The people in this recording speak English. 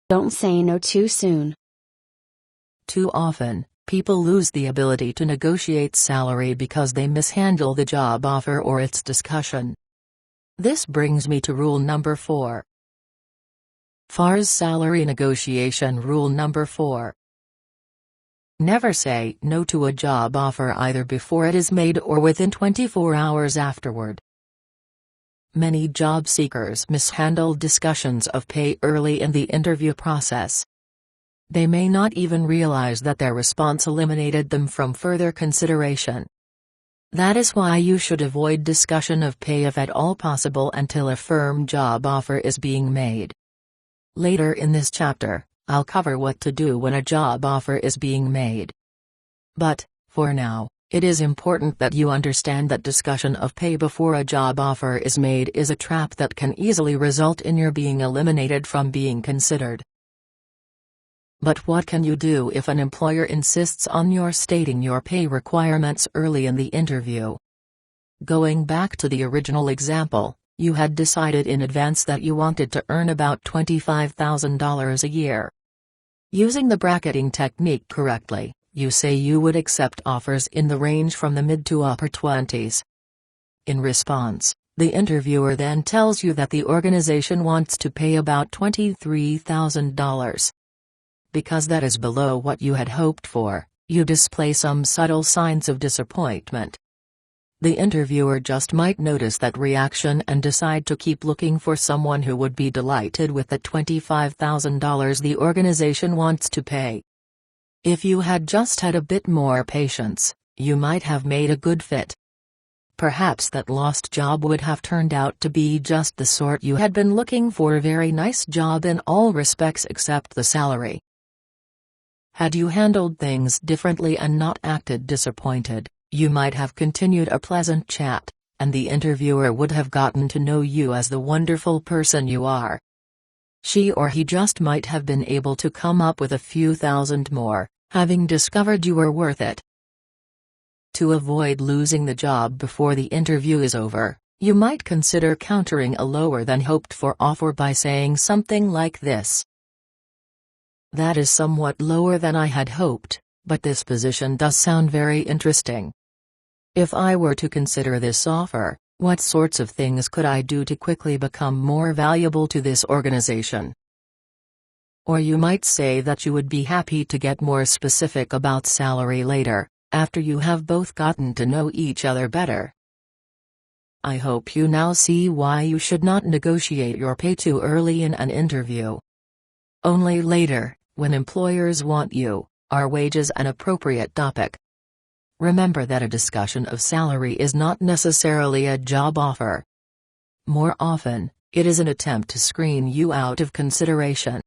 Don't say no too soon. Too often, people lose the ability to negotiate salary because they mishandle the job offer or its discussion. This brings me to rule number 4. FAR's salary negotiation rule number 4. Never say no to a job offer either before it is made or within 24 hours afterward. Many job seekers mishandle discussions of pay early in the interview process. They may not even realize that their response eliminated them from further consideration. That is why you should avoid discussion of pay if at all possible until a firm job offer is being made. Later in this chapter, I'll cover what to do when a job offer is being made. But, for now, it is important that you understand that discussion of pay before a job offer is made is a trap that can easily result in your being eliminated from being considered. But what can you do if an employer insists on your stating your pay requirements early in the interview? Going back to the original example, you had decided in advance that you wanted to earn about $25,000 a year. Using the bracketing technique correctly, you say you would accept offers in the range from the mid to upper 20s. In response, the interviewer then tells you that the organization wants to pay about $23,000. Because that is below what you had hoped for, you display some subtle signs of disappointment. The interviewer just might notice that reaction and decide to keep looking for someone who would be delighted with the $25,000 the organization wants to pay. If you had just had a bit more patience, you might have made a good fit. Perhaps that lost job would have turned out to be just the sort you had been looking for, a very nice job in all respects except the salary. Had you handled things differently and not acted disappointed, you might have continued a pleasant chat, and the interviewer would have gotten to know you as the wonderful person you are. She or he just might have been able to come up with a few thousand more, having discovered you were worth it. To avoid losing the job before the interview is over, you might consider countering a lower than hoped for offer by saying something like this: "That is somewhat lower than I had hoped, but this position does sound very interesting. If I were to consider this offer, what sorts of things could I do to quickly become more valuable to this organization?" Or you might say that you would be happy to get more specific about salary later, after you have both gotten to know each other better. I hope you now see why you should not negotiate your pay too early in an interview. Only later, when employers want you, are wages an appropriate topic. Remember that a discussion of salary is not necessarily a job offer. More often, it is an attempt to screen you out of consideration.